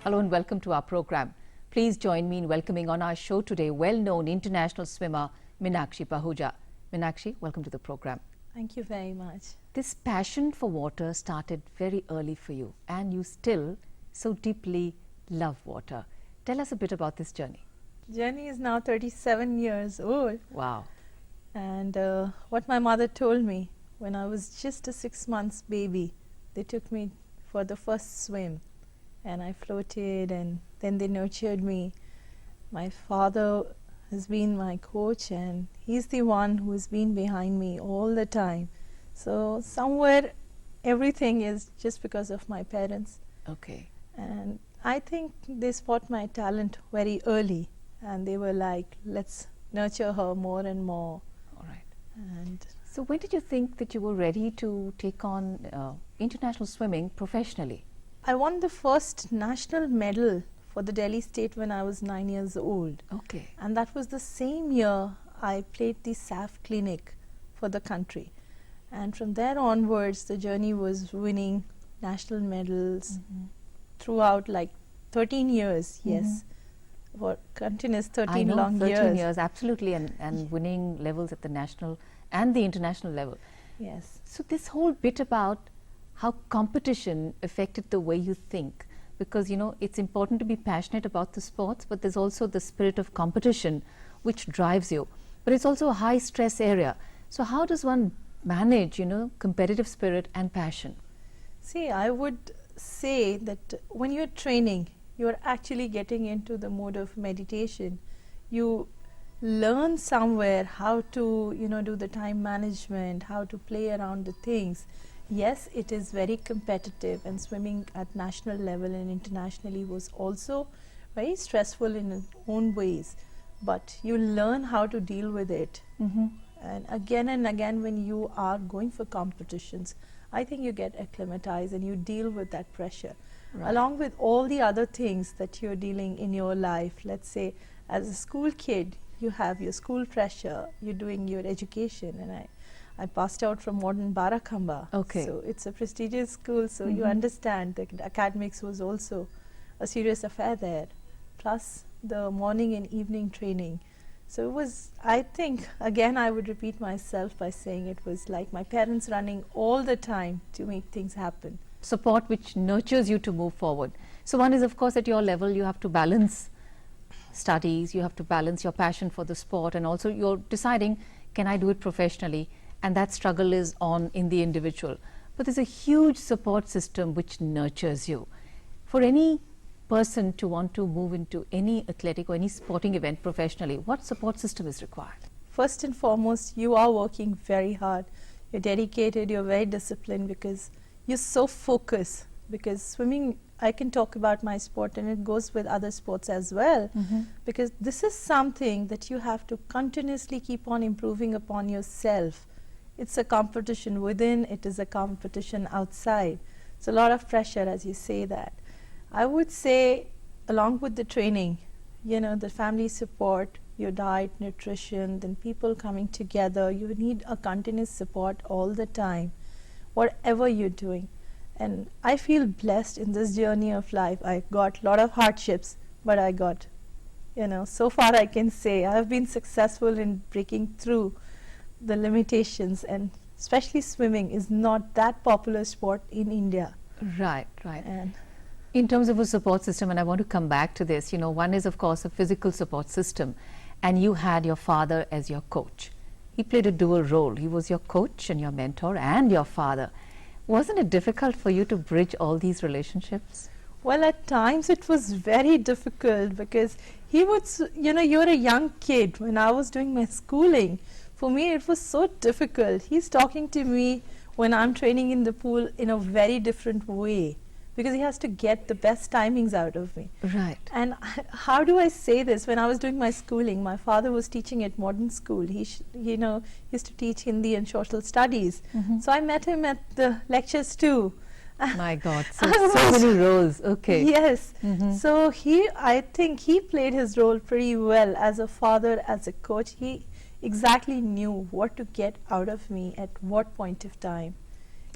Hello and welcome to our program. Please join me in welcoming on our show today well-known international swimmer Meenakshi Pahuja. Meenakshi, welcome to the program. Thank you very much. This passion for water started very early for you, and you still so deeply love water. Tell us a bit about this journey. Journey is now 37 years old. Wow. And what my mother told me when I was just a 6 months baby, they took me for the first swim and I floated, and then they nurtured me. My father has been my coach and he's the one who has been behind me all the time. So somewhere everything is just because of my parents. Okay. And I think they spot my talent very early and they were like, let's nurture her more and more. All right. And so when did you think that you were ready to take on international swimming professionally? I won the first national medal for the Delhi state when I was 9 years old. Okay. And that was the same year I played the SAF clinic for the country. And from there onwards, the journey was winning national medals throughout like 13 years, yes. For continuous 13 long years. 13 years, absolutely, and winning levels at the national and the international level. Yes. So this whole bit about how competition affected the way you think, because you know it's important to be passionate about the sports, but there's also the spirit of competition which drives you, but it's also a high stress area. So how does one manage, you know, competitive spirit and passion? See, I would say that when you're training, you're actually getting into the mode of meditation. You learn somewhere how to, you know, do the time management, how to play around the things. Yes, it is very competitive, and swimming at national level and internationally was also very stressful in its own ways, but you learn how to deal with it. And again when you are going for competitions, I think you get acclimatized and you deal with that pressure. Right. Along with all the other things that you're dealing in your life. Let's say as a school kid, you have your school pressure, you're doing your education, and I passed out from modern Barakamba. Okay. So it's a prestigious school, so you understand that academics was also a serious affair there, plus the morning and evening training. So it was, I think, again I would repeat myself by saying it was like my parents running all the time to make things happen. Support which nurtures you to move forward. So one is, of course, at your level you have to balance studies, you have to balance your passion for the sport, and also you're deciding, can I do it professionally? And that struggle is on in the individual. But there's a huge support system which nurtures you. For any person to want to move into any athletic or any sporting event professionally, what support system is required? First and foremost, you are working very hard. You're dedicated, you're very disciplined, because you're so focused. Because swimming, I can talk about my sport and it goes with other sports as well, because this is something that you have to continuously keep on improving upon yourself. It's a competition within, it is a competition outside. It's a lot of pressure, as you say that. I would say, along with the training, you know, the family support, your diet, nutrition, then people coming together, you need a continuous support all the time, whatever you're doing. And I feel blessed in this journey of life. I got a lot of hardships, but I got, you know, so far I can say I have been successful in breaking through the limitations, and especially swimming is not that popular sport in India. Right, right. And in terms of a support system, and I want to come back to this, you know, one is of course a physical support system, and you had your father as your coach. He played a dual role. He was your coach and your mentor and your father. Wasn't it difficult for you to bridge all these relationships? well, at times it was very difficult, because he would, you know, you're a young kid. When I was doing my schooling, for me it was so difficult. He's talking to me when I'm training in the pool in a very different way, because he has to get the best timings out of me. Right. And how do I say this? When I was doing my schooling, my father was teaching at modern school. He you know, used to teach Hindi and social studies. So I met him at the lectures too. My God, so many roles. Okay. Yes. So I think he played his role pretty well as a father, as a coach. He exactly knew what to get out of me at what point of time.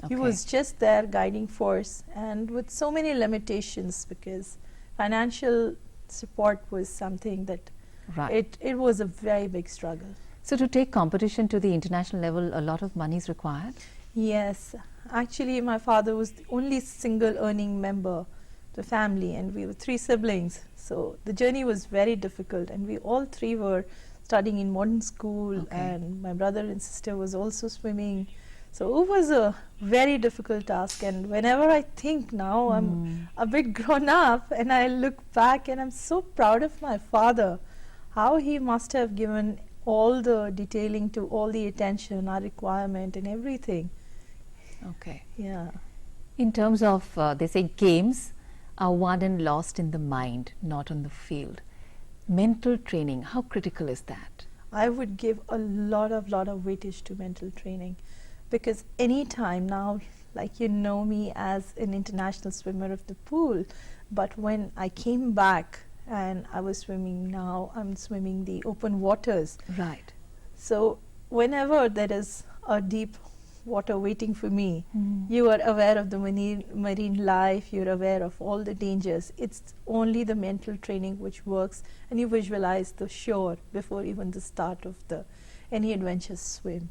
He was just there guiding force, and with so many limitations, because financial support was something that Right. it was a very big struggle. So to take competition to the international level, a lot of money is required? Yes, actually my father was the only single earning member of the family, and we were 3 siblings. So the journey was very difficult, and we all 3 were studying in modern school, Okay. and my brother and sister was also swimming. So it was a very difficult task, and whenever I think now, I'm a bit grown up and I look back and I'm so proud of my father, how he must have given all the detailing to all the attention, our requirement and everything. Okay. Yeah. In terms of, they say games are won and lost in the mind, not on the field. Mental training, how critical is that? I would give a lot of weightage to mental training, because any time now, like you know me as an international swimmer of the pool, but when I came back and I was swimming, now I'm swimming the open waters. Right. So whenever there is a deep water waiting for me, Mm. you are aware of the marine life, you're aware of all the dangers. It's only the mental training which works, and you visualize the shore before even the start of the any adventurous swim.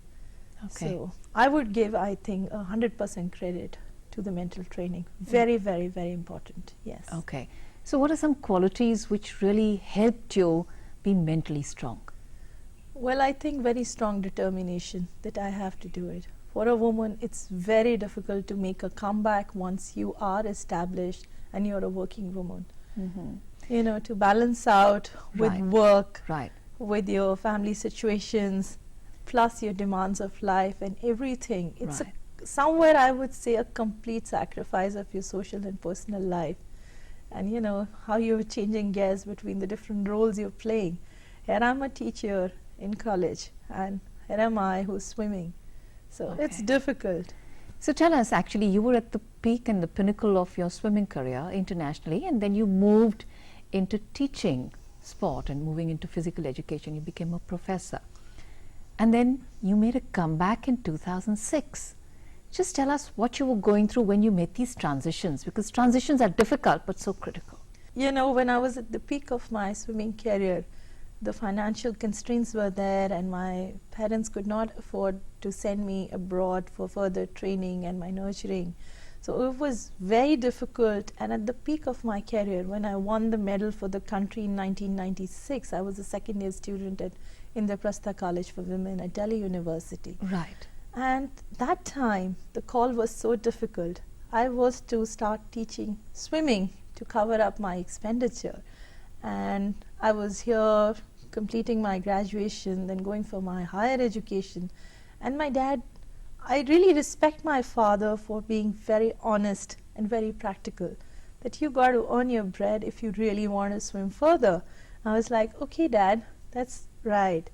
Okay. So I would give, I think, 100% credit to the mental training. Very, very, very important. Yes. Okay. So what are some qualities which really helped you be mentally strong? Well, I think very strong determination that I have to do it. For a woman, it's very difficult to make a comeback once you are established and you're a working woman. Mm-hmm. You know, to balance out with Right. work, Right. with your family situations, plus your demands of life and everything. It's Right. somewhere I would say a complete sacrifice of your social and personal life. And you know, how you're changing gears between the different roles you're playing. Here I'm a teacher in college, and here am I who's swimming. So it's Okay. difficult. So tell us, actually, you were at the peak and the pinnacle of your swimming career internationally, and then you moved into teaching sport and moving into physical education. You became a professor. And then you made a comeback in 2006. Just tell us what you were going through when you made these transitions, because transitions are difficult but so critical. You know, when I was at the peak of my swimming career, the financial constraints were there, and my parents could not afford to send me abroad for further training and my nurturing. So it was very difficult, and at the peak of my career, when I won the medal for the country in 1996, I was a second-year student at Indraprastha College for Women at Delhi University. Right. And that time, the call was so difficult. I was to start teaching swimming to cover up my expenditure. And I was here completing my graduation, then going for my higher education. And my dad, I really respect my father for being very honest and very practical, that you got to earn your bread if you really want to swim further. I was like, okay, Dad, that's right.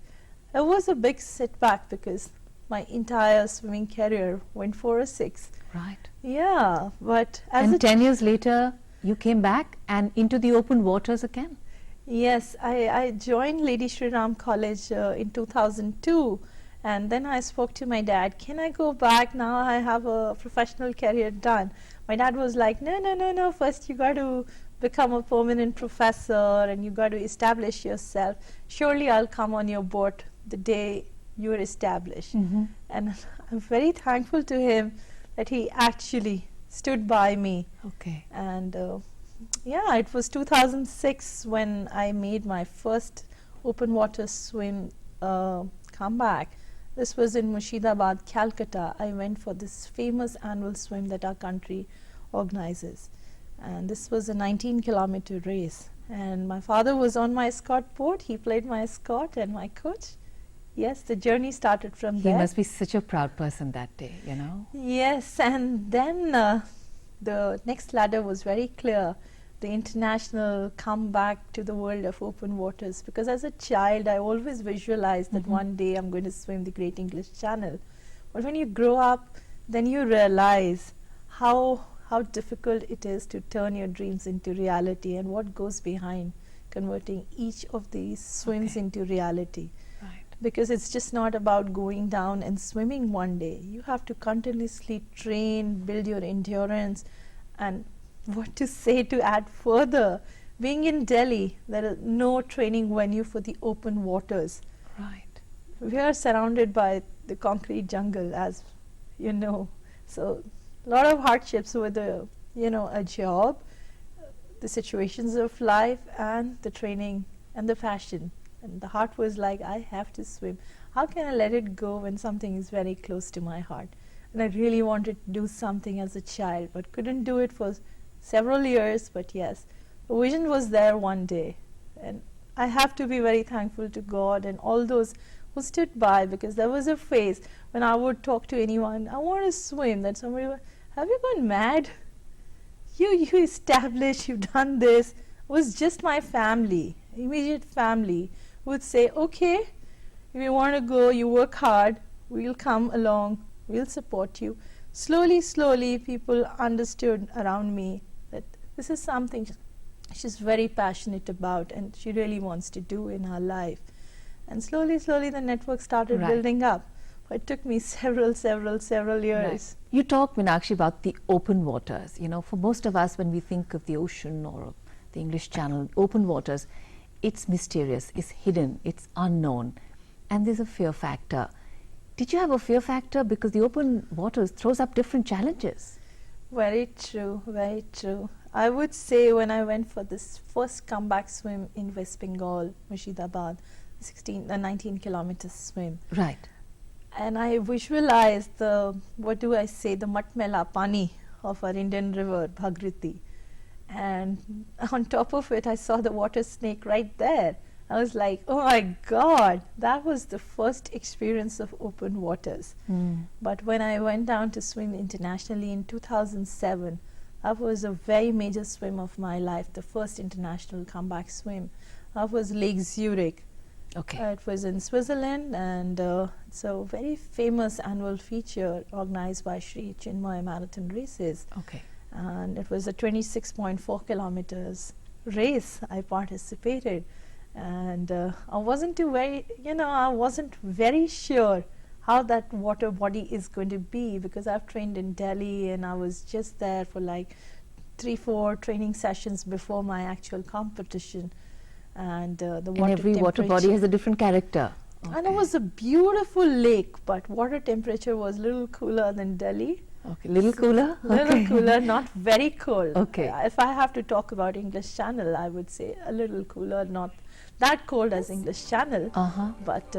It was a big setback because my entire swimming career went for a 6. Right. Yeah, but as And a 10 years later, you came back and into the open waters again. Yes, I joined Lady Shri Ram College in 2002, and then I spoke to my dad, can I go back now? I have a professional career done. My dad was like, no, first you got to become a permanent professor and you got to establish yourself. Surely I'll come on your boat the day you're established. Mm-hmm. And I'm very thankful to him that he actually stood by me. Okay. And yeah, it was 2006 when I made my first open water swim comeback. This was in Murshidabad, Calcutta. I went for this famous annual swim that our country organizes. And this was a 19-kilometer race. And my father was on my escort boat. He played my escort and my coach. Yes, the journey started from He there. must be such a proud person that day, you know. Yes, and then the next ladder was very clear, the international comeback to the world of open waters, because as a child I always visualized that one day I'm going to swim the Great English Channel. But when you grow up, then you realize how difficult it is to turn your dreams into reality and what goes behind converting each of these swims Okay. into reality. Right. Because it's just not about going down and swimming one day. You have to continuously train, build your endurance, and what to say to add further. Being in Delhi, there is no training venue for the open waters. Right. We are surrounded by the concrete jungle, as you know. So a lot of hardships with a job, the situations of life, and the training and the passion. And the heart was like, I have to swim. How can I let it go when something is very close to my heart? And I really wanted to do something as a child, but couldn't do it for several years. But yes, the vision was there one day. And I have to be very thankful to God and all those who stood by, because there was a phase when I would talk to anyone, I want to swim, that somebody would, have you gone mad? You established, you've done this. It was just my family, immediate family, would say, okay, if you want to go, you work hard, we'll come along, we'll support you. Slowly, slowly, people understood around me that this is something she's very passionate about and she really wants to do in her life. And slowly, slowly, the network started building up. But it took me several years. Right. You talk, Meenakshi, about the open waters. You know, for most of us, when we think of the ocean or the English Channel, open waters, it's mysterious, it's hidden, it's unknown, and there's a fear factor. Did you have a fear factor? Because the open waters throws up different challenges. Very true, very true. I would say when I went for this first comeback swim in West Bengal, Murshidabad, 19 kilometers swim. Right. And I visualized the, what do I say, the matmela pani of our Indian river, Bhagirathi. And on top of it, I saw the water snake right there. I was like, oh my God, that was the first experience of open waters. But when I went down to swim internationally in 2007, that was a very major swim of my life, the first international comeback swim. That was Lake Zurich. Okay. It was in Switzerland, and it's a very famous annual feature organized by Sri Chinmaya Marathon Races. Okay. And it was a 26.4 kilometers race. I participated, and I wasn't very sure how that water body is going to be, because I've trained in Delhi and I was just there for like 3-4 training sessions before my actual competition. And every water body has a different character. And it was a beautiful lake, but water temperature was a little cooler than Delhi. Okay, little cooler? Little cooler, not very cold. Okay. If I have to talk about English Channel, I would say a little cooler, not that cold as English Channel. But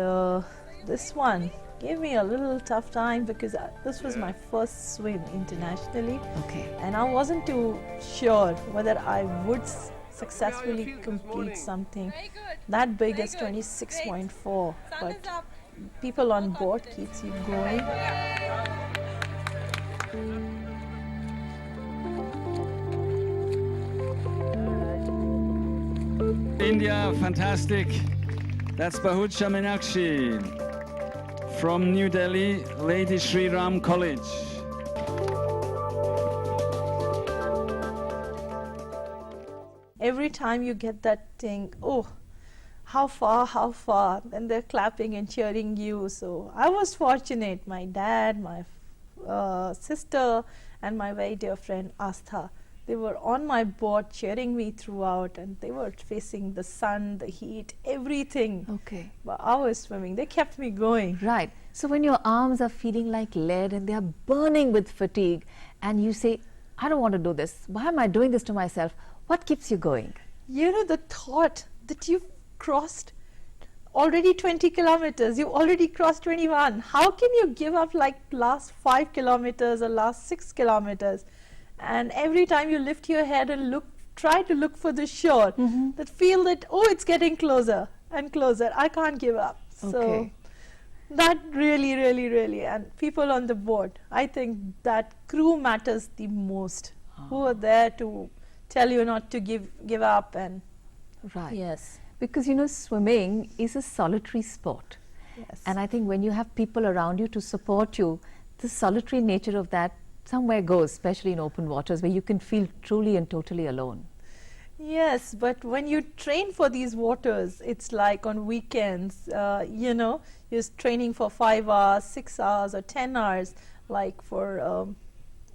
this one gave me a little tough time, because this was my first swim internationally. Okay. And I wasn't too sure whether I would successfully complete something that big as 26.4, but people on board keeps you going. India, fantastic. That's Pahuja Meenakshi from New Delhi, Lady Shri Ram College. Every time you get that thing, oh, how far, and they're clapping and cheering you. So I was fortunate. My dad, my sister, and my very dear friend Astha, they were on my board cheering me throughout, and they were facing the sun, the heat, everything. Okay. But I was swimming. They kept me going. Right. So when your arms are feeling like lead and they are burning with fatigue, and you say, I don't want to do this. Why am I doing this to myself? What keeps you going? You know, the thought that you've crossed already 20 kilometers, you've already crossed 21. How can you give up like last 5 kilometers or last 6 kilometers? And every time you lift your head and try to look for the shore, that feel that, oh, it's getting closer and closer. I can't give up. Okay. So that really, and people on the board, I think that crew matters the most, who are there to tell you not to give up. And right. Yes. Because, you know, swimming is a solitary sport. Yes. And I think when you have people around you to support you, the solitary nature of that somewhere goes, especially in open waters where you can feel truly and totally alone. Yes, but when you train for these waters, it's like on weekends, you know, you're training for 5 hours, 6 hours or 10 hours, like for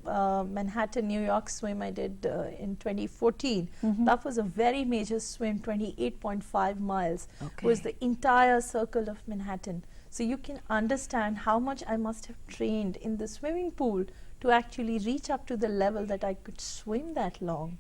Manhattan, New York swim I did in 2014. That was a very major swim, 28.5 miles. Okay. Was the entire circle of Manhattan. So you can understand how much I must have trained in the swimming pool to actually reach up to the level that I could swim that long.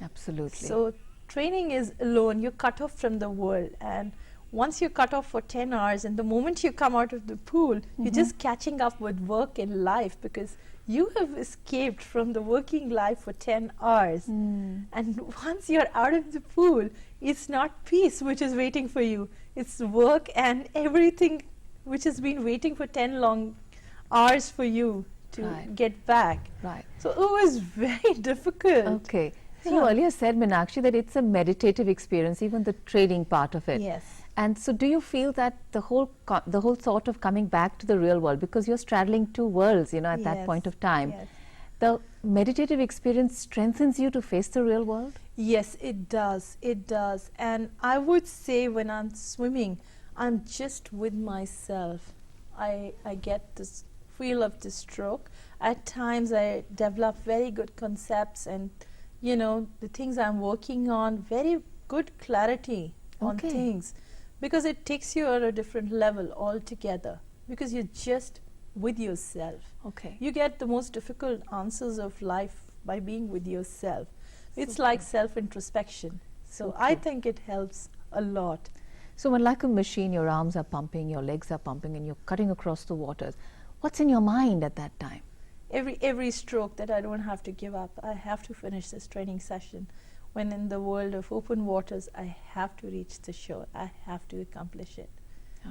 Absolutely. So training is alone, you're cut off from the world, and once you're cut off for 10 hours and the moment you come out of the pool, you're just catching up with work and life, because you have escaped from the working life for 10 hours. And once you're out of the pool, it's not peace which is waiting for you, it's work and everything which has been waiting for 10 long hours for you to Right. get back. Right. So it was very difficult. Okay. So you earlier said, Meenakshi, that it's a meditative experience, even the training part of it. Yes. And so do you feel that the whole thought of coming back to the real world, because you're straddling two worlds, you know, at that Yes, point of time, yes. the meditative experience strengthens you to face the real world? Yes, it does. It does. And I would say when I'm swimming, I'm just with myself. I get this feel of the stroke. At times I develop very good concepts and, you know, the things I'm working on, very good clarity on Okay. things, because it takes you at a different level altogether, because you're just with yourself. Okay. You get the most difficult answers of life by being with yourself. It's like self-introspection. So I true. think it helps a lot. So when, like a machine, your arms are pumping, your legs are pumping, and you're cutting across the waters, what's in your mind at that time? Every stroke that I don't have to give up, I have to finish this training session. When in the world of open waters, I have to reach the shore. I have to accomplish it.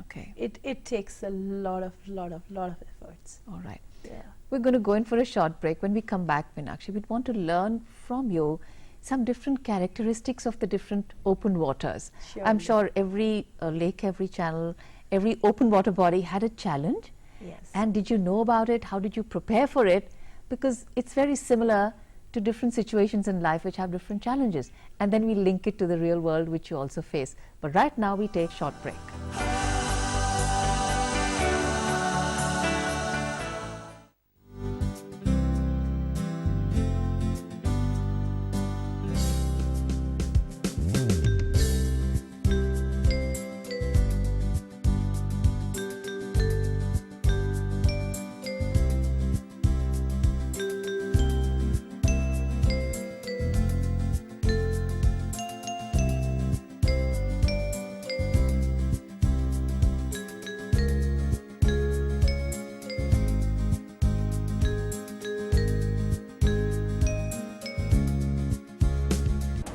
Okay. It takes a lot of efforts. All right. Yeah. We're going to go in for a short break. When we come back, Meenakshi, we'd want to learn from you some different characteristics of the different open waters. I'm Surely. sure every lake, every channel, every open water body had a challenge. Yes. And did you know about it? How did you prepare for it? Because it's very similar to different situations in life which have different challenges. And then we link it to the real world which you also face. But right now we take short break.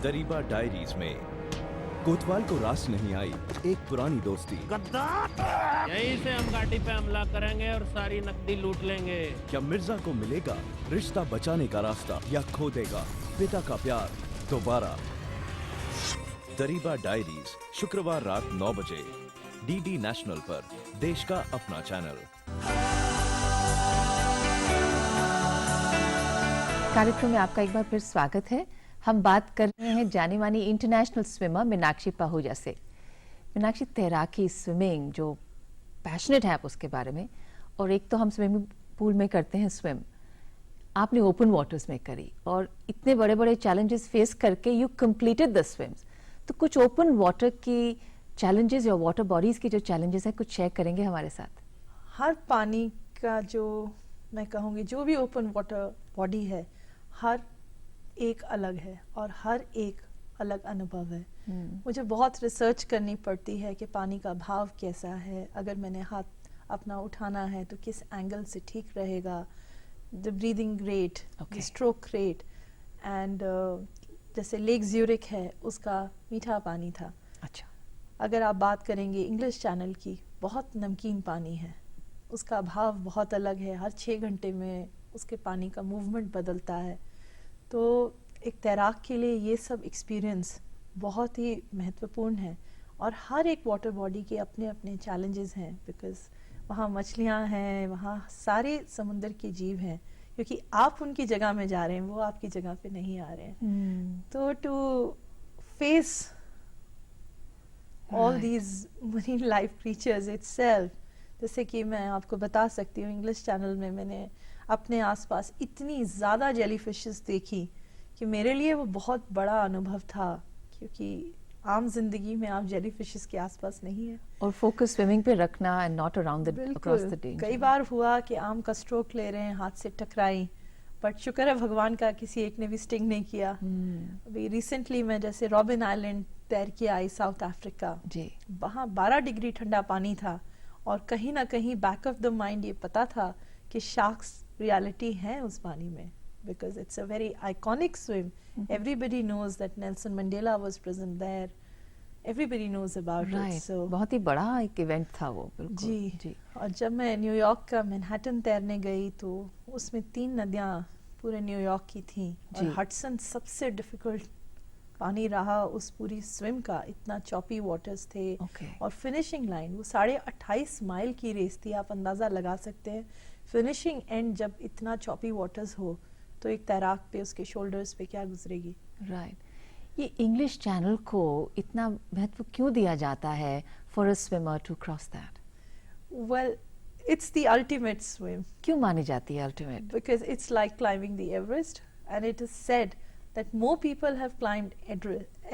Dariba diaries में कोतवाल को रास नहीं आई एक पुरानी दोस्ती। यहीं से हम घाटी पे हमला करेंगे और सारी नकदी लूट लेंगे। क्या मिर्जा को मिलेगा रिश्ता बचाने का रास्ता, या खो देगा पिता का प्यार दोबारा? दरीबा डायरीज शुक्रवार रात 9 बजे डीडी नेशनल पर, देश का अपना चैनल। कार्यक्रम में आपका एक बार फिर स्वागत है। हम बात कर रहे हैं जानी मानी इंटरनेशनल स्विमर मीनाक्षी पाहुजा से। मीनाक्षी, तैराकी, स्विमिंग, जो पैशनेट है आप उसके बारे में, और एक तो हम स्विमिंग पूल में करते हैं स्विम, आपने ओपन वाटर्स में करी और इतने बड़े बड़े चैलेंजेस फेस करके यू कंप्लीटेड द स्विम्स। तो कुछ ओपन वाटर की चैलेंजेस या वाटर बॉडीज की जो चैलेंजेस है कुछ शेयर करेंगे हमारे साथ? हर पानी का जो मैं कहूँगी जो भी ओपन वाटर बॉडी है, हर एक अलग है और हर एक अलग अनुभव है। मुझे बहुत रिसर्च करनी पड़ती है कि पानी का भाव कैसा है, अगर मैंने हाथ अपना उठाना है तो किस एंगल से ठीक रहेगा, the breathing rate, the stroke rate, and जैसे लेक ज्यूरिक है उसका मीठा पानी था। अच्छा। अगर आप बात करेंगे इंग्लिश चैनल की, बहुत नमकीन पानी है, उसका भाव बहुत अलग है, हर 6 घंटे में उसके पानी का मूवमेंट बदलता है। तो एक तैराक के लिए ये सब एक्सपीरियंस बहुत ही महत्वपूर्ण है और हर एक वाटर बॉडी के अपने अपने चैलेंजेस हैं, बिकॉज वहाँ मछलियाँ हैं, वहाँ सारे समुंदर के जीव हैं, क्योंकि आप उनकी जगह में जा रहे हैं, वो आपकी जगह पे नहीं आ रहे हैं। तो to face all these marine life creatures itself, जैसे कि मैं आपको बता सकती हूँ इंग्लिश चैनल में मैंने अपने आसपास इतनी ज़्यादा जेलीफिशेस देखी कि मेरे लिए वो बहुत बड़ा अनुभव था, क्योंकि आम जिंदगी में आप जेलीफिशेस के आसपास नहीं है। और फोकस स्विमिंग पे रखना and not around the across the बिल्कुल, डेंजर। कई बार हुआ कि आम का स्ट्रोक ले रहे हैं, हाथ से टकराई, बट शुक्र है भगवान का किसी एक ने भी स्टिंग नहीं किया। अभी रिसेंटली मैं जैसे रॉबिन आइलैंड तैर के आई साउथ अफ्रीका, जी, वहाँ 12 डिग्री ठंडा पानी था और कहीं ना कहीं बैक ऑफ द माइंड ये पता था कि शार्क्स रियलिटी है उस पानी में, because it's a very iconic swim. Everybody knows that Nelson Mandela was present there, everybody knows about it. Right, so बहुत ही बड़ा एक इवेंट था वो, बिल्कुल। जी, जी, और जब मैं न्यूयॉर्क का मैनहट्टन तैरने गई तो उसमें 3 नदियाँ पूरे न्यूयॉर्क की थीं, जी। और हडसन सबसे डिफिकल्ट पानी रहा उस पूरी स्विम का, इतना चॉपी वाटर्स थे। ओके, और फिनिशिंग लाइन वो 28.5 माइल की रेस थी, आप अंदाज़ा लगा सकते हैं। फिनिशिंग एंड जब इतना चॉपी वाटर्स हो तो एक तैराक पे, उसके शोल्डर्स पे क्या गुजरेगी। राइट। ये इंग्लिश चैनल को इतना महत्व क्यों दिया जाता है for a swimmer to cross that? Well, it's the ultimate swim, क्यों मानी जाती है ultimate? because it's like climbing the Everest, and it is said that more people have climbed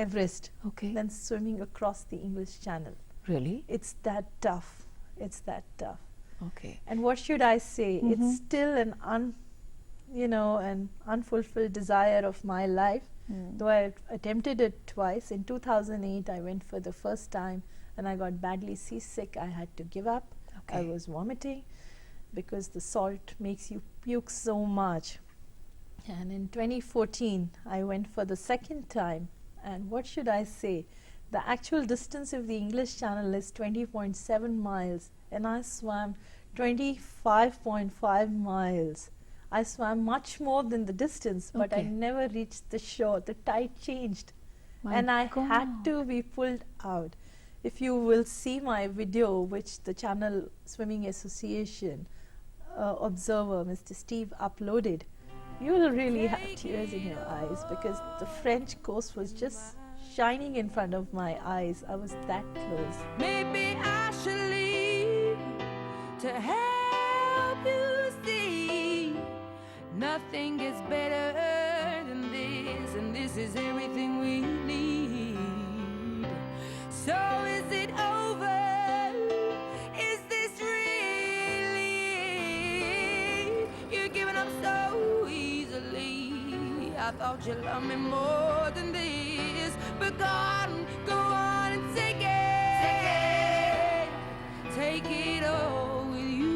Everest Okay. than swimming across the English Channel. Really? It's that tough. It's that tough. Okay. And what should I say? It's still an an unfulfilled desire of my life. Though I attempted it twice. In 2008, I went for the first time, and I got badly seasick. I had to give up. Okay. I was vomiting because the salt makes you puke so much. And in 2014, I went for the second time, and what should I say? The actual distance of the English Channel is 20.7 miles, and I swam 25.5 miles. I swam much more than the distance, but I Okay. never reached the shore. The tide changed, My and I had God. to be pulled out. If you will see my video, which the Channel Swimming Association observer, Mr. Steve, uploaded, you will really have tears in your eyes, because the French coast was just shining in front of my eyes. I was that close. Maybe I should leave to help you see nothing gets better than this, and this is everything we need. So is it over? Is this really? You're giving up so easily. I thought you loved me more than this, but go on and take it. Take it all with you.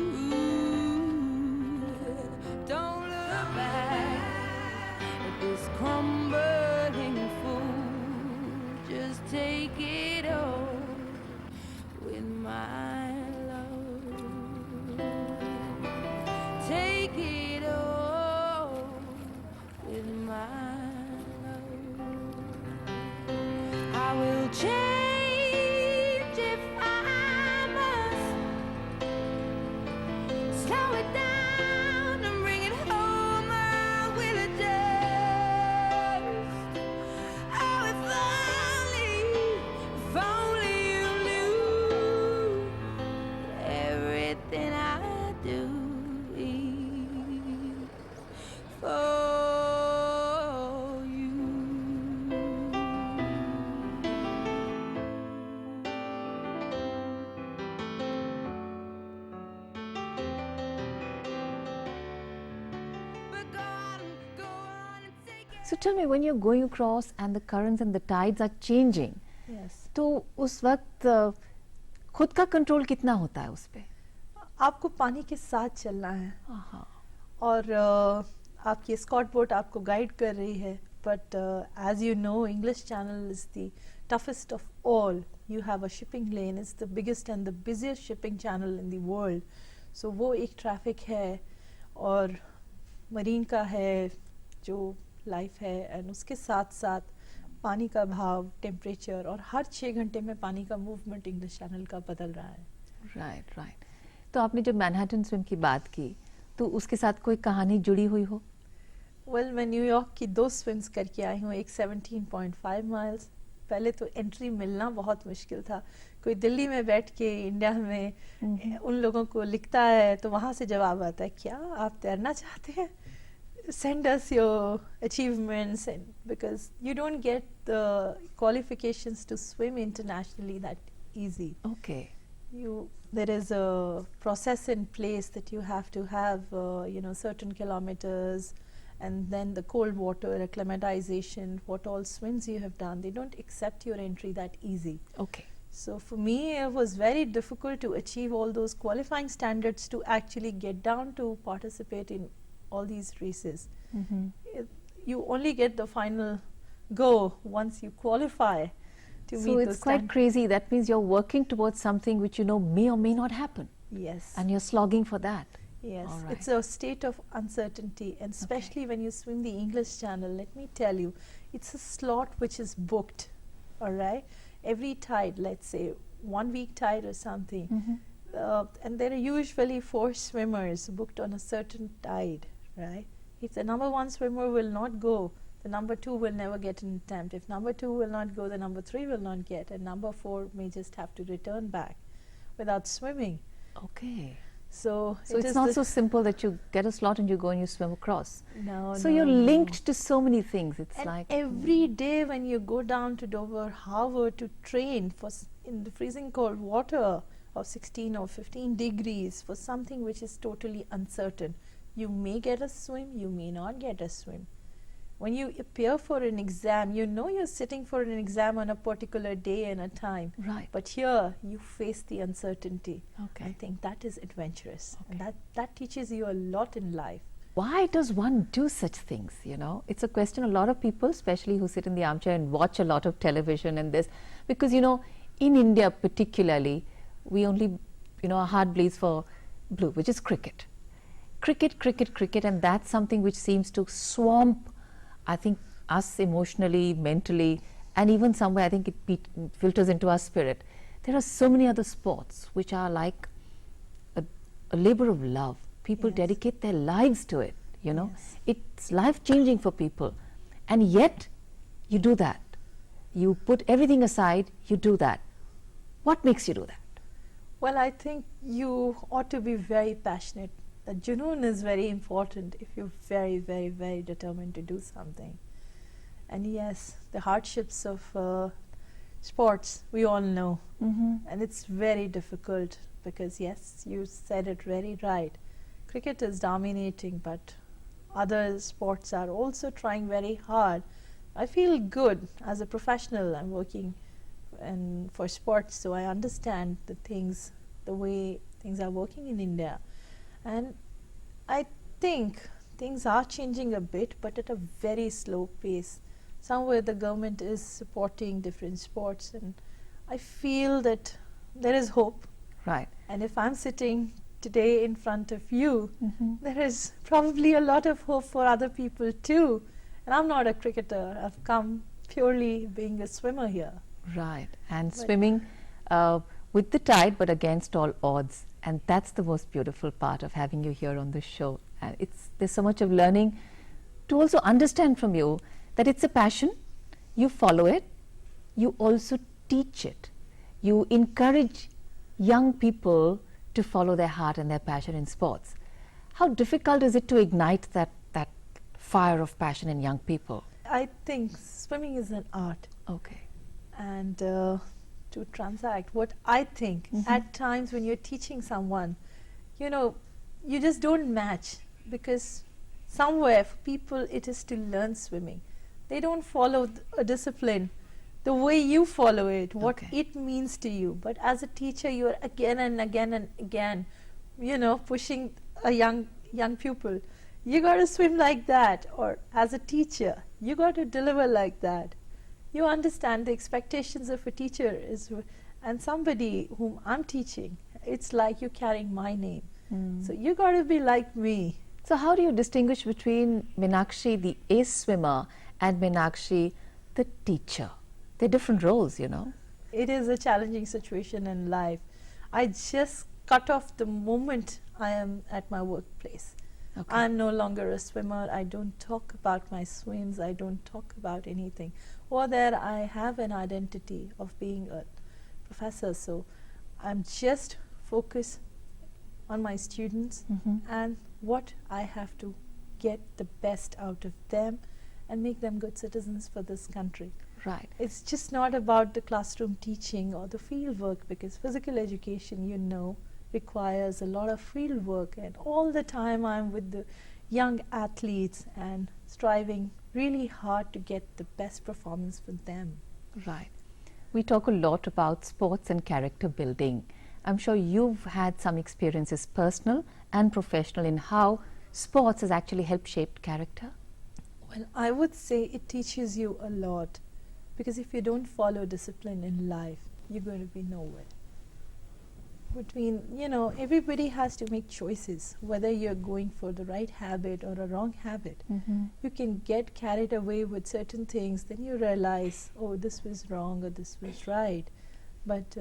Don't look back at this crumbling fool. Just take it all with my love. Take it all with my love. I will change if I must. Slow it down and bring it home. I will adjust. Oh, if only you knew that everything I do is for you. But go on and take it. So tell me, when you're going across and the currents and the tides are changing, Yes. तो उस वक्त खुद का control कितना होता है उस पे? आपको पानी के साथ चलना है, आहा, और आपकी स्कॉट बोट आपको गाइड कर रही है, but as you know, English channel is the toughest of all. You have a shipping lane, it's the biggest and the busiest shipping channel in the world. So वो एक traffic है, और marine का है जो लाइफ है, and उसके साथ साथ पानी का भाव, टेम्परेचर, और हर 6 घंटे में पानी का मूवमेंट इंग्लिश चैनल का बदल रहा है. Right right. तो आपने जब मैनहट्टन स्विम की बात की, तो उसके साथ कोई कहानी जुड़ी हुई हो? वेल, मैं न्यूयॉर्क की 2 स्विम्स करके आई हूँ, एक 17.5 माइल्स पहले तो एंट्री मिलना बहुत मुश्किल था. कोई दिल्ली में बैठ के इंडिया में उन लोगों को लिखता है तो वहाँ से जवाब आता है, क्या आप तैरना चाहते हैं? Send us your achievements, and because you don't get the qualifications to swim internationally that easy. Okay. There is a process in place that you have to have, certain kilometers, and then the cold water acclimatization, what all swims you have done. They don't accept your entry that easy. Okay. So for me, it was very difficult to achieve all those qualifying standards to actually get down to participate in all these races. You only get the final go once you qualify to meet So those it's quite standards. crazy. That means you're working towards something which you know may or may not happen, Yes. and you're slogging for that. Yes, All it's right. a state of uncertainty, and especially when you swim the English Channel, let me tell you, it's a slot which is booked, all right? Every tide, let's say 1 week tide or something, and there are usually 4 swimmers booked on a certain tide, right? If the number 1 swimmer will not go, the number 2 will never get an attempt. If number 2 will not go, the number 3 will not get, and number 4 may just have to return back without swimming. Okay. So So it's not so simple that you get a slot and you go and you swim across. No, So no, you're no. linked to so many things. It's And like every day when you go down to Dover Harbor to train in the freezing cold water of 16 or 15 degrees for something which is totally uncertain, you may get a swim, you may not get a swim. When you appear for an exam, you know you're sitting for an exam on a particular day and a time. Right. But here you face the uncertainty. Okay. I think that is adventurous. And that teaches you a lot in life. why does one do such things, you know? It's a question a lot of people, especially who sit in the armchair and watch a lot of television and this, because, you know, in India particularly, we only, you know, our heart bleeds for blue, which is cricket. Cricket, and that's something which seems to swamp, I think, us emotionally, mentally, and even somewhere I think it filters into our spirit. There are so many other sports which are like a labor of love. People Yes. dedicate their lives to it, you know. Yes. It's life-changing for people. And yet, you do that. You put everything aside, you do that. What makes you do that? Well, I think you ought to be very passionate. The junoon is very important if you're very, very, very determined to do something. And yes, the hardships of sports, we all know. And it's very difficult because, yes, you said it very right. Cricket is dominating, but other sports are also trying very hard. I feel good as a professional. I'm working for sports, so I understand the way things are working in India. And I think things are changing a bit, but at a very slow pace. Somewhere the government is supporting different sports, and I feel that there is hope. Right. And if I'm sitting today in front of you, there is probably a lot of hope for other people too. And I'm not a cricketer. I've come purely being a swimmer here. Right. And swimming with the tide, but against all odds. And that's the most beautiful part of having you here on the show. There's so much of learning to also understand from you that it's a passion. You follow it. You also teach it. You encourage young people to follow their heart and their passion in sports. How difficult is it to ignite that fire of passion in young people? I think swimming is an art. Okay. And to transact, what I think, at times when you're teaching someone, you know, you just don't match, because somewhere for people it is to learn swimming. They don't follow a discipline the way you follow it, what it means to you. But as a teacher, you're again and again and again, you know, pushing a young pupil. You got to swim like that. Or as a teacher, you got to deliver like that. You understand the expectations of a teacher and somebody whom I'm teaching. It's like you're carrying my name. So you got to be like me. So how do you distinguish between Meenakshi, the ace swimmer, and Meenakshi, the teacher? They're different roles, you know. It is a challenging situation in life. I just cut off the moment I am at my workplace. Okay. I'm no longer a swimmer. I don't talk about my swims. I don't talk about anything. Or that I have an identity of being a professor. So I'm just focused on my students and what I have to get the best out of them and make them good citizens for this country. Right. It's just not about the classroom teaching or the field work, because physical education, you know, requires a lot of field work, and all the time I'm with the young athletes and striving really hard to get the best performance for them. Right. We talk a lot about sports and character building. I'm sure you've had some experiences, personal and professional, in how sports has actually helped shape character. Well, I would say it teaches you a lot, because if you don't follow discipline in life, you're going to be nowhere. Between, you know, everybody has to make choices, whether you're going for the right habit or a wrong habit. You can get carried away with certain things, then you realize, oh, this was wrong or this was right. But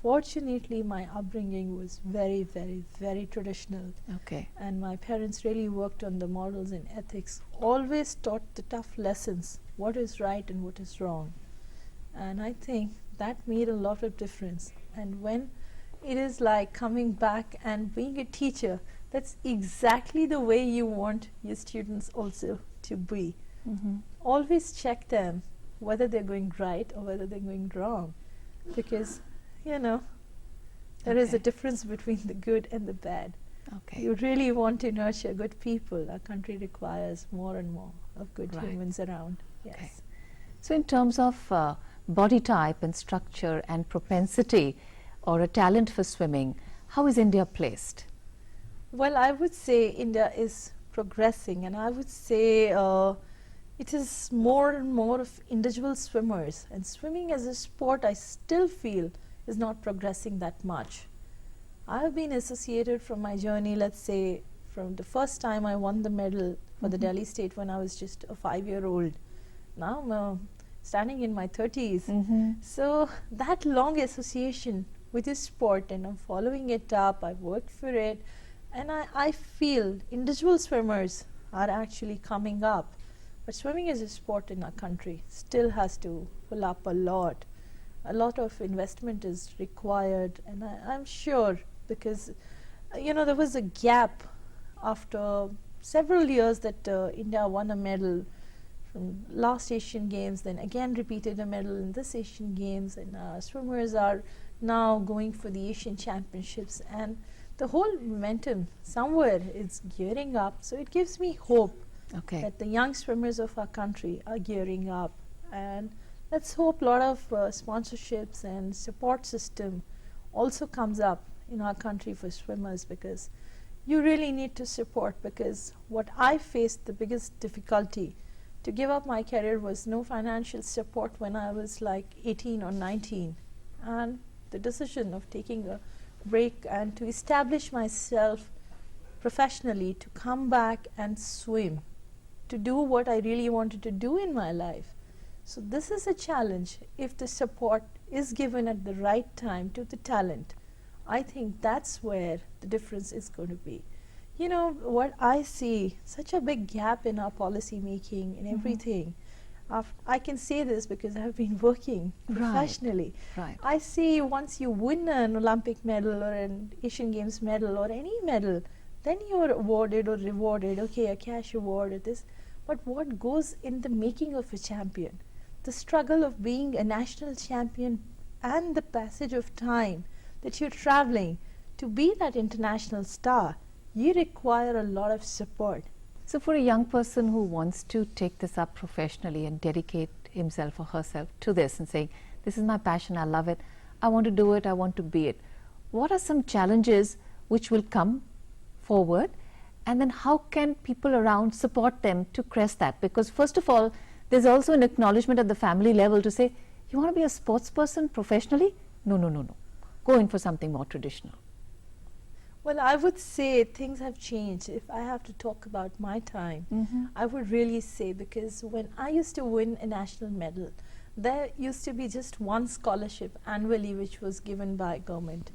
fortunately, my upbringing was very, very, very traditional. Okay. And my parents really worked on the morals and ethics, always taught the tough lessons, what is right and what is wrong. And I think that made a lot of difference. And when it is like coming back and being a teacher, that's exactly the way you want your students also to be. Always check them whether they're going right or whether they're going wrong, because, you know, there is a Okay. difference between the good and the bad. Okay. You really want to nurture good people. Our country requires more and more of good Right. humans around. Yes. Okay. So in terms of body type and structure and propensity or a talent for swimming, how is India placed? Well, I would say India is progressing, and I would say it is more and more of individual swimmers. And swimming as a sport, I still feel, is not progressing that much. I have been associated from my journey, let's say, from the first time I won the medal for the Delhi State when I was just a 5-year-old. Now I'm standing in my 30s. So that long association with this sport, and I'm following it up, I've worked for it, and I feel individual swimmers are actually coming up. But swimming as a sport in our country still has to pull up a lot. A lot of investment is required, and I'm sure, because you know, there was a gap after several years that India won a medal from last Asian Games, then again repeated a medal in this Asian Games, and swimmers are now going for the Asian Championships, and the whole momentum somewhere is gearing up. So it gives me hope Okay. that the young swimmers of our country are gearing up, and let's hope a lot of sponsorships and support system also comes up in our country for swimmers, because you really need to support. Because what I faced, the biggest difficulty to give up my career, was no financial support when I was like 18 or 19, and the decision of taking a break and to establish myself professionally, to come back and swim, to do what I really wanted to do in my life. So this is a challenge. If the support is given at the right time to the talent, I think that's where the difference is going to be. You know, what I see, such a big gap in our policy making and everything. I can say this because I've been working Right. professionally. Right. I see once you win an Olympic medal or an Asian Games medal or any medal, then you're awarded or rewarded, okay, a cash award or this. But what goes in the making of a champion? The struggle of being a national champion and the passage of time that you're traveling to be that international star, you require a lot of support. So for a young person who wants to take this up professionally and dedicate himself or herself to this and saying, this is my passion, I love it, I want to do it, I want to be it, what are some challenges which will come forward, and then how can people around support them to crest that? Because first of all, there's also an acknowledgement at the family level to say, you want to be a sports person professionally? No, no, no, no. Go in for something more traditional. Well, I would say things have changed. If I have to talk about my time, I would really say, because when I used to win a national medal, there used to be just one scholarship annually which was given by government.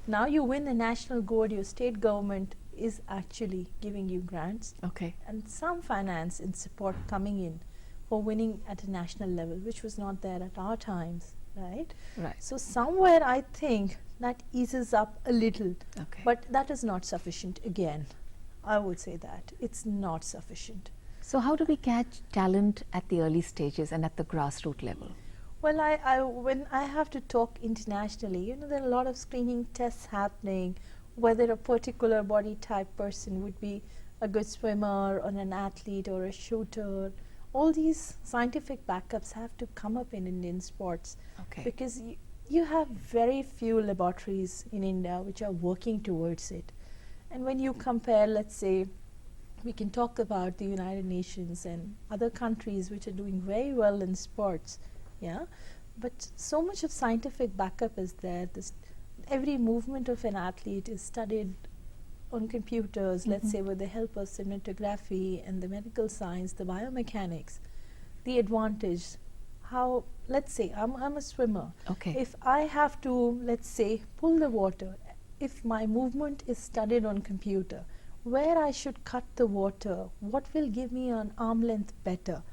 Now you win a national gold, your state government is actually giving you grants Okay. and some finance and support coming in for winning at a national level, which was not there at our times, right? Right. So somewhere I think that eases up a little, Okay. but that is not sufficient again. I would say that it's not sufficient. So how do we catch talent at the early stages and at the grassroots level? Well, when I have to talk internationally, you know, there are a lot of screening tests happening, whether a particular body type person would be a good swimmer or an athlete or a shooter. All these scientific backups have to come up in Indian sports Okay. because you have very few laboratories in India which are working towards it. And when you compare, let's say, we can talk about the United Nations and other countries which are doing very well in sports, yeah, but so much of scientific backup is there. Every movement of an athlete is studied on computers, let's say with the help of cinematography and the medical science, the biomechanics, the advantage, how, let's say I'm a swimmer. Okay. If I have to, let's say, pull the water, if my movement is studied on computer, where I should cut the water, what will give me an arm length better,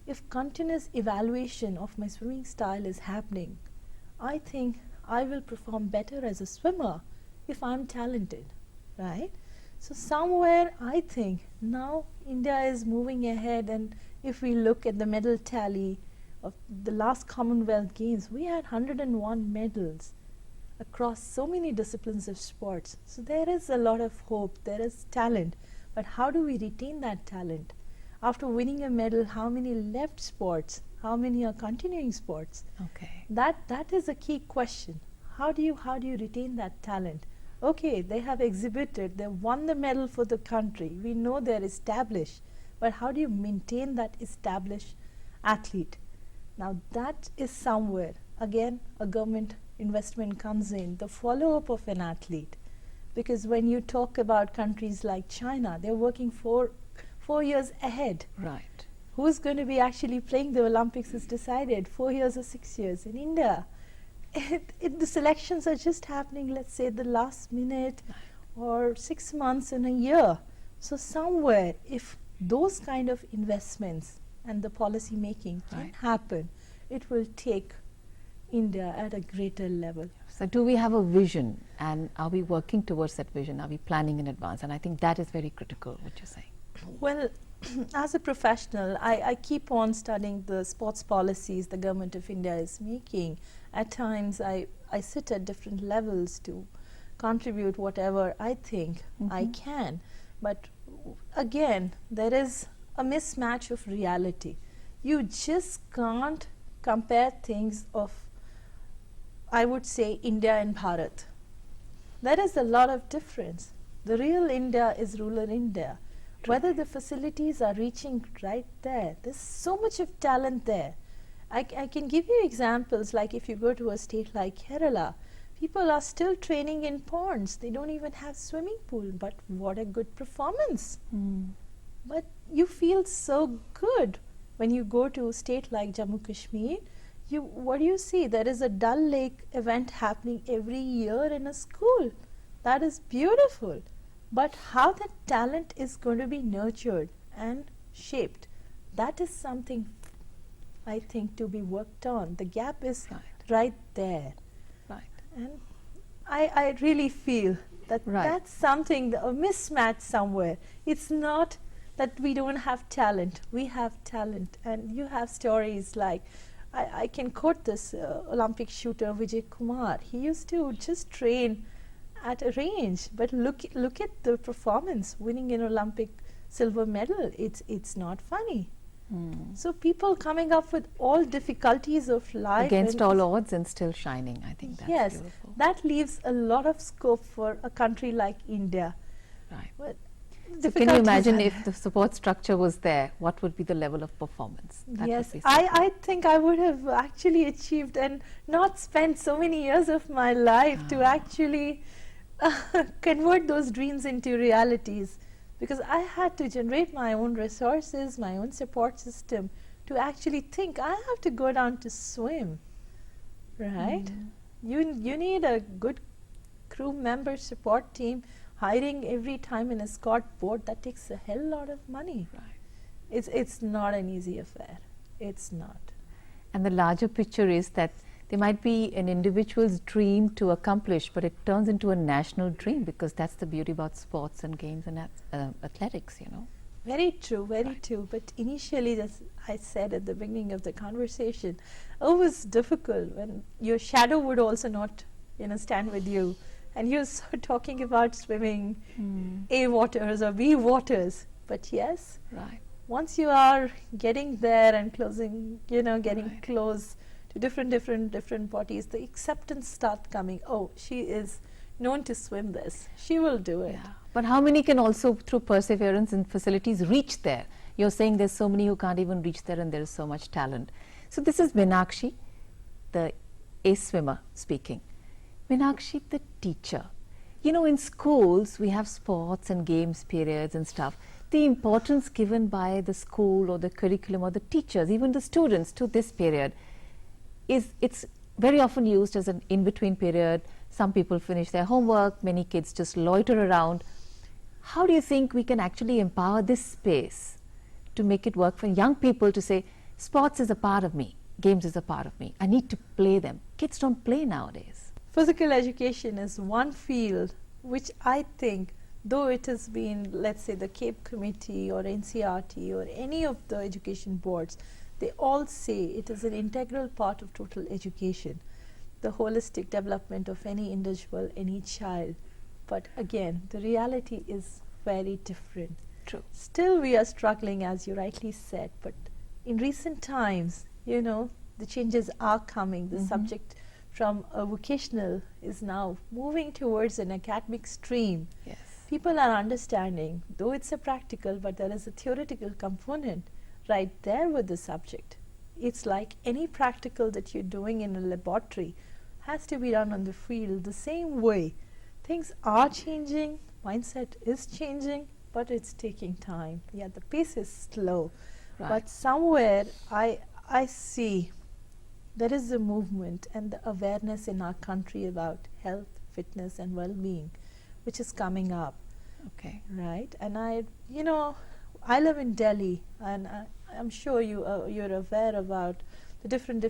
if continuous evaluation of my swimming style is happening, I think I will perform better as a swimmer if I'm talented, right? So somewhere I think now India is moving ahead, and if we look at the medal tally of the last Commonwealth Games, we had 101 medals across so many disciplines of sports. So there is a lot of hope, there is talent, but how do we retain that talent? After winning a medal, how many left sports? How many are continuing sports? Okay. That is a key question. How do you retain that talent? Okay, they have exhibited, they won the medal for the country. We know they're established, but how do you maintain that established athlete? Now that is somewhere, again, a government investment comes in, the follow-up of an athlete. Because when you talk about countries like China, they're working 4 years ahead. Right. Who's going to be actually playing the Olympics is decided 4 years or 6 years. In India, the selections are just happening, let's say, the last minute or 6 months in a year. So somewhere, if those kind of investments and the policy making can Right. happen, it will take India at a greater level. So do we have a vision, and are we working towards that vision? Are we planning in advance? And I think that is very critical, what you're saying. Well, as a professional, I keep on studying the sports policies the government of India is making. At times, I sit at different levels to contribute whatever I think I can. But again, there is a mismatch of reality. You just can't compare things of, I would say, India and Bharat. There is a lot of difference. The real India is rural India. Whether the facilities are reaching right there, there's so much of talent there. I can give you examples, like if you go to a state like Kerala, people are still training in ponds. They don't even have swimming pool, but what a good performance. But you feel so good when you go to a state like Jammu Kashmir. What do you see? There is a Dal Lake event happening every year in a school. That is beautiful. But how that talent is going to be nurtured and shaped, that is something I think to be worked on. The gap is right there. Right. And I really feel that that's something, a mismatch somewhere. It's not that we don't have talent. We have talent. And you have stories like, I can quote this Olympic shooter Vijay Kumar. He used to just train at a range, but look at the performance, winning an Olympic silver medal. It's not funny. So people coming up with all difficulties of life Against all odds and still shining. I think that's yes, beautiful. that leaves a lot of scope for a country like India. Right. But So can you imagine if the support structure was there, what would be the level of performance? That yes, would be something. I think I would have actually achieved and not spent so many years of my life to actually convert those dreams into realities, because I had to generate my own resources, my own support system to actually think I have to go down to swim, right? You need a good crew member support team. hiring every time an escort board, that takes a hell lot of money. Right. It's not an easy affair. It's not. And the larger picture is that there might be an individual's dream to accomplish, but it turns into a national dream, because that's the beauty about sports and games and athletics, you know. Very true, very true. But initially, as I said at the beginning of the conversation, it was difficult when your shadow would also not, stand with you. And you're talking about swimming A waters or B waters. But yes, Right. once you are getting there and closing, getting Right. close to different bodies, the acceptance start coming. Oh, she is known to swim this. She will do it. Yeah. But how many can also, through perseverance and facilities, reach there? You're saying there's so many who can't even reach there, and there's so much talent. So this is Meenakshi, the ace swimmer, speaking. Meenakshi, the teacher. You know, in schools, we have sports and games periods and stuff. The importance given by the school or the curriculum or the teachers, even the students, to this period, it's very often used as an in-between period. Some people finish their homework, many kids just loiter around. How do you think we can actually empower this space to make it work for young people to say, sports is a part of me, games is a part of me, I need to play them? Kids don't play nowadays. Physical education is one field which I think, though it has been, let's say, the CAPE committee or NCRT or any of the education boards, they all say it is an integral part of total education, the holistic development of any individual, any child. But again, the reality is very different. True. Still, we are struggling, as you rightly said, but in recent times, the changes are coming. The subject from a vocational is now moving towards an academic stream. Yes. People are understanding, though it's a practical, but there is a theoretical component right there with the subject. It's like any practical that you're doing in a laboratory has to be done on the field the same way. Things are changing, mindset is changing, but it's taking time. Yeah, the pace is slow. Right. But somewhere I see there is a movement and the awareness in our country about health, fitness and well-being, which is coming up. Okay. Right, and I live in Delhi, and I'm sure you're aware about the different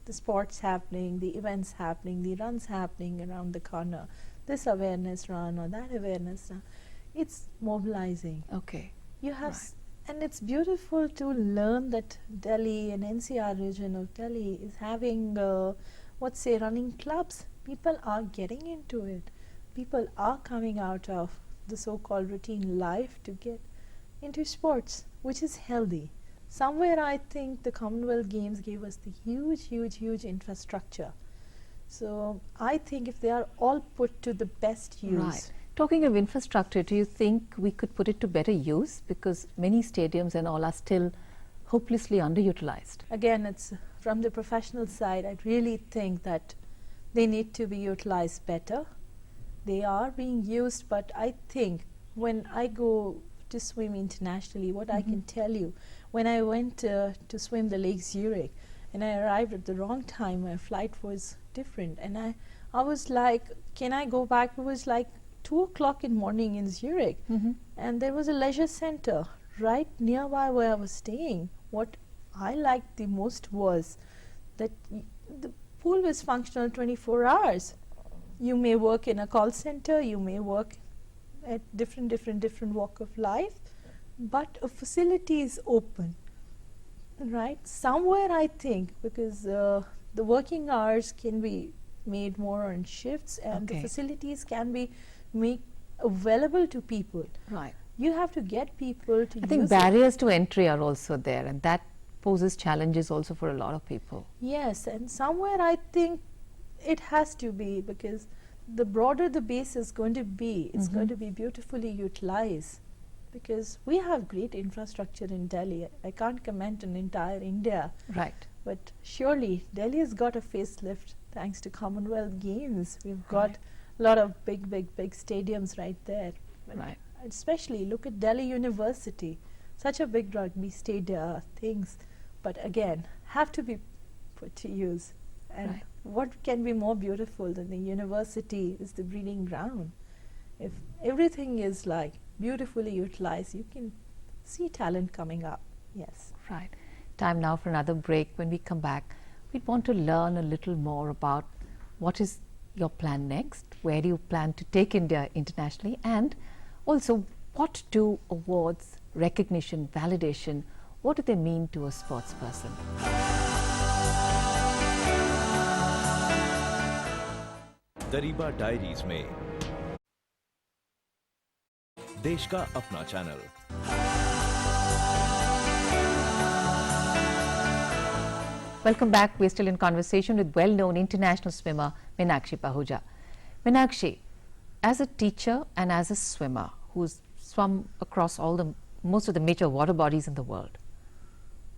the sports happening, the events happening, the runs happening around the corner, this awareness run or that awareness run. It's mobilizing. Okay. You have, Right. and it's beautiful to learn that Delhi and NCR region of Delhi is having, running clubs. People are getting into it. People are coming out of the so-called routine life to get into sports, which is healthy. Somewhere I think the Commonwealth Games gave us the huge infrastructure. So I think if they are all put to the best use. Right. Talking of infrastructure, do you think we could put it to better use? Because many stadiums and all are still hopelessly underutilized. Again, it's from the professional side, I really think that they need to be utilized better. They are being used, but I think when I go to swim internationally, what I can tell you, when I went to swim the Lake Zurich and I arrived at the wrong time, my flight was different, and I was like, can I go back? It was like 2 o'clock in morning in Zurich, and there was a leisure center right nearby where I was staying. What I liked the most was that the pool was functional 24 hours. You may work in a call center, you may work at different walk of life, but a facility is open, right? Somewhere I think, because the working hours can be made more on shifts, and the Okay. facilities can be made available to people. Right. You have to get people to I think use it. barriers to entry are also there, and that poses challenges also for a lot of people. Yes, and somewhere I think it has to be, because the broader the base is going to be, it's going to be beautifully utilized, because we have great infrastructure in Delhi. I can't comment on entire India, Right. but surely Delhi has got a facelift thanks to Commonwealth Games. We've got a lot of big stadiums right there. But Right. especially look at Delhi University, such a big rugby stadium, things, but again, have to be put to use. And Right. what can be more beautiful than the university is the breeding ground? If everything is like beautifully utilized, you can see talent coming up. Yes. Right. Time now for another break. When we come back, we want to learn a little more about what is your plan next, where do you plan to take India internationally, and also what do awards, recognition, validation, what do they mean to a sports person? Dariba diaries में देश का अपना channel. Welcome back. We're still in conversation with well-known international swimmer Meenakshi Pahuja. Meenakshi, as a teacher and as a swimmer who's swum across most of the major water bodies in the world,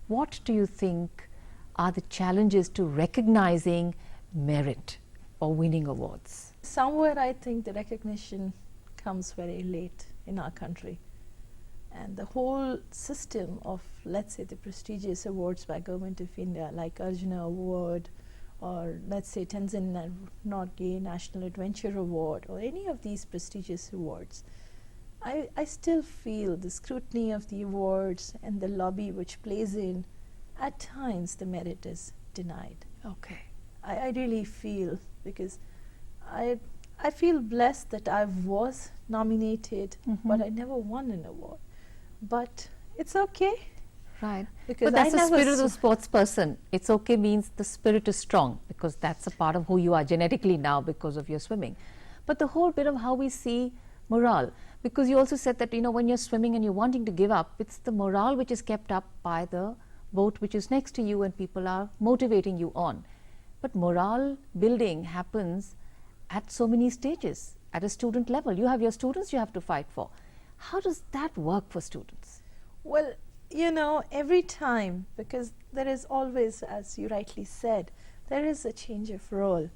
what do you think are the challenges to recognizing merit or winning awards? Somewhere I think the recognition comes very late in our country. And the whole system of, let's say, the prestigious awards by Government of India, like Arjuna Award, or let's say Tenzin Norgay National Adventure Award, or any of these prestigious awards, I still feel the scrutiny of the awards and the lobby which plays in, at times the merit is denied. Okay. I really feel, because I feel blessed that I was nominated, but I never won an award. But it's okay. Right. Because But that's I the never spirit of the sw- sports person. It's okay means the spirit is strong, because that's a part of who you are genetically now because of your swimming. But the whole bit of how we see morale, because you also said that, you know, when you're swimming and you're wanting to give up, it's the morale which is kept up by the boat which is next to you and people are motivating you on. But morale building happens at so many stages. At a student level, you have your students you have to fight for. How does that work for students? Well, you know, every time, because there is always, as you rightly said, there is a change of role.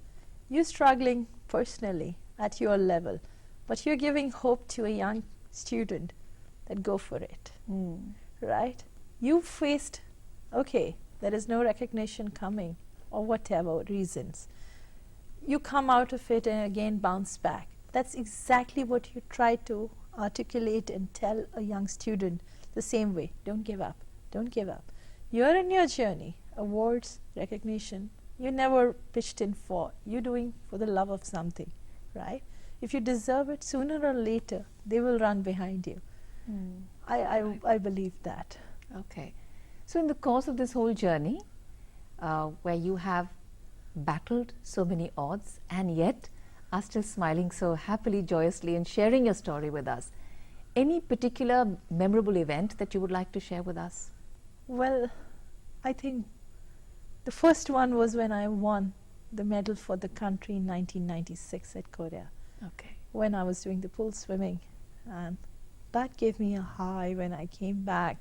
You're struggling personally at your level, but you're giving hope to a young student that go for it, right? You faced, okay, there is no recognition coming, or whatever reasons. You come out of it and again bounce back. That's exactly what you try to articulate and tell a young student the same way. Don't give up. Don't give up. You're in your journey. Awards, recognition, you never pitched in for. You're doing for the love of something, right? If you deserve it, sooner or later, they will run behind you. I believe that. Okay. So in the course of this whole journey, where you have battled so many odds and yet are still smiling so happily, joyously and sharing your story with us, any particular memorable event that you would like to share with us? Well, I think the first one was when I won the medal for the country in 1996 at Korea, Okay. when I was doing the pool swimming. And that gave me a high when I came back.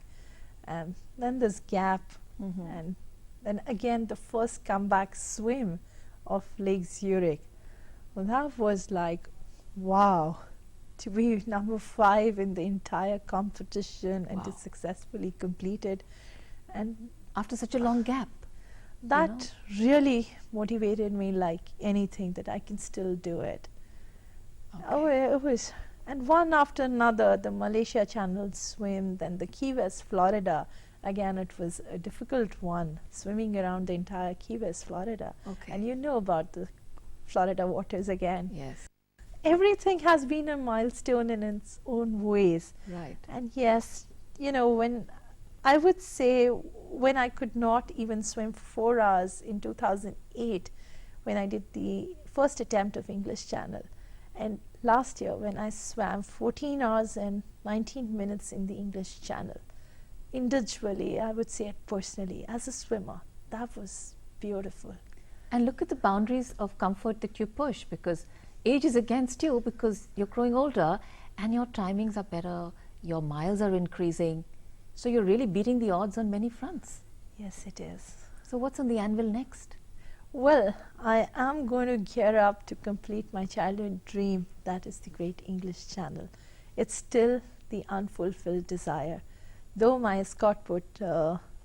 And then this gap, and then again the first comeback swim of Lake Zurich. Well, that was like, wow, to be number 5 in the entire competition and to Wow. successfully complete it. And After such a long gap. that really motivated me like anything, that I can still do it. Oh, it was, and one after another, the Malaysia Channel swim, then the Key West, Florida. Again, it was a difficult one, swimming around the entire Key West, Florida. Okay. And you know about the Florida waters again. Yes. Everything has been a milestone in its own ways. Right. And yes, you know, when I would say when I could not even swim 4 hours in 2008, when I did the first attempt of English Channel, and last year when I swam 14 hours and 19 minutes in the English Channel, individually, I would say it personally, as a swimmer, that was beautiful. And look at the boundaries of comfort that you push, because age is against you, because you're growing older and your timings are better, your miles are increasing. So you're really beating the odds on many fronts. Yes, it is. So what's on the anvil next? Well, I am going to gear up to complete my childhood dream, that is the Great English Channel. It's still the unfulfilled desire. Though my escort boat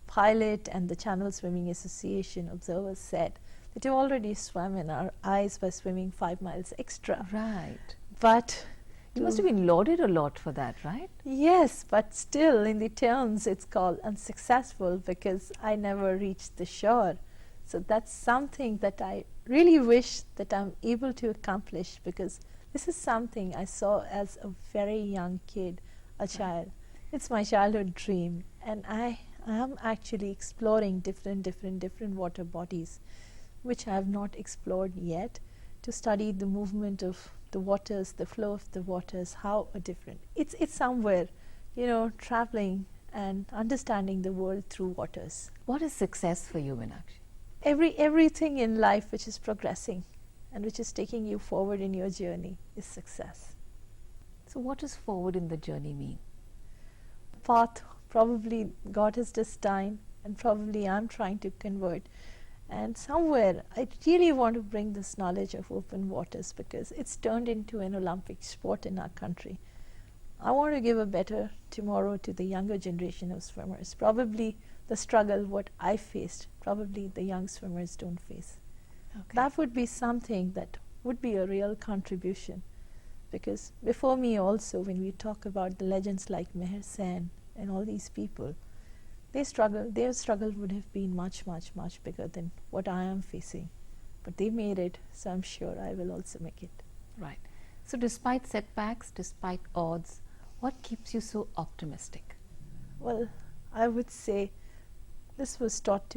pilot and the Channel Swimming Association observers said that you already swam in our eyes by swimming 5 miles extra. Right. But You must have been lauded a lot for that, right? yes, but still in the terms it's called unsuccessful because I never reached the shore. So that's something that I really wish that I'm able to accomplish, because this is something I saw as a very young kid, a child. It's my childhood dream, and I am actually exploring different water bodies which I have not explored yet, to study the movement of the waters, the flow of the waters, how are different. It's somewhere, you know, traveling and understanding the world through waters. What is success for you, Meenakshi? Everything in life which is progressing and which is taking you forward in your journey is success. So what does forward in the journey mean? Path probably God has destined, and probably I'm trying to convert. And somewhere I really want to bring this knowledge of open waters, because it's turned into an Olympic sport in our country. I want to give a better tomorrow to the younger generation of swimmers. Probably the struggle what I faced, probably the young swimmers don't face. Okay. That would be something that would be a real contribution, because before me also, when we talk about the legends like Meher Sen and all these people, their struggle would have been much bigger than what I am facing. But they made it, so I'm sure I will also make it. Right. So despite setbacks, despite odds, what keeps you so optimistic? Well, I would say this was taught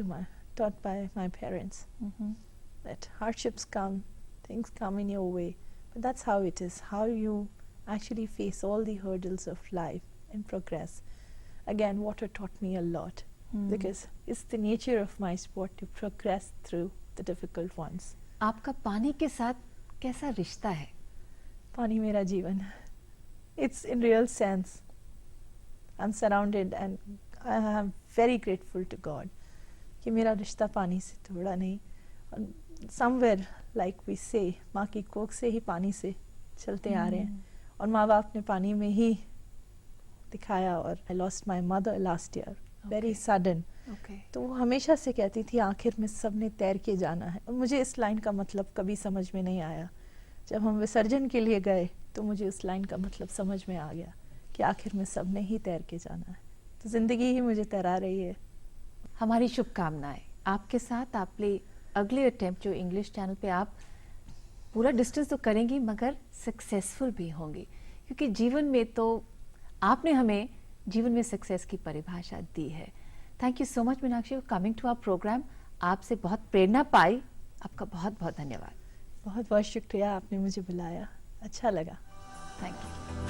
by my parents, that hardships come, things come in your way, but that's how it is, how you actually face all the hurdles of life and progress. Again, water taught me a lot, because it's the nature of my sport to progress through the difficult ones. आपका पानी के साथ कैसा रिश्ता है? Pani mera jeevan. It's in real sense. I'm surrounded, and I am very grateful to God कि मेरा रिश्ता पानी से थोड़ा नहीं. And somewhere, like we say, माँ की कोख से ही पानी से चलते आ रहे हैं, और माँ बाप ने पानी में ही दिखाया. और I lost my mother last year, very sudden. Okay. तो वो हमेशा से कहती थी आखिर में सबने तैर के जाना है, और मुझे इस लाइन का मतलब कभी समझ में नहीं आया. जब हम विसर्जन के लिए गए तो मुझे उस लाइन का मतलब समझ में आ गया कि आखिर में सबने ही तैर के जाना है. तो ज़िंदगी ही मुझे तैरा रही है. हमारी शुभकामनाएं आपके साथ. आपके अगले अटेम्प्ट जो इंग्लिश चैनल पे आप पूरा डिस्टेंस तो करेंगी, मगर सक्सेसफुल भी होंगी, क्योंकि जीवन में तो आपने हमें जीवन में सक्सेस की परिभाषा दी है. Thank you so much Meenakshi for coming to our programme. आपसे बहुत प्रेरणा पाई. आपका बहुत बहुत धन्यवाद. बहुत बहुत शुक्रिया, आपने मुझे बुलाया, अच्छा लगा. Thank you.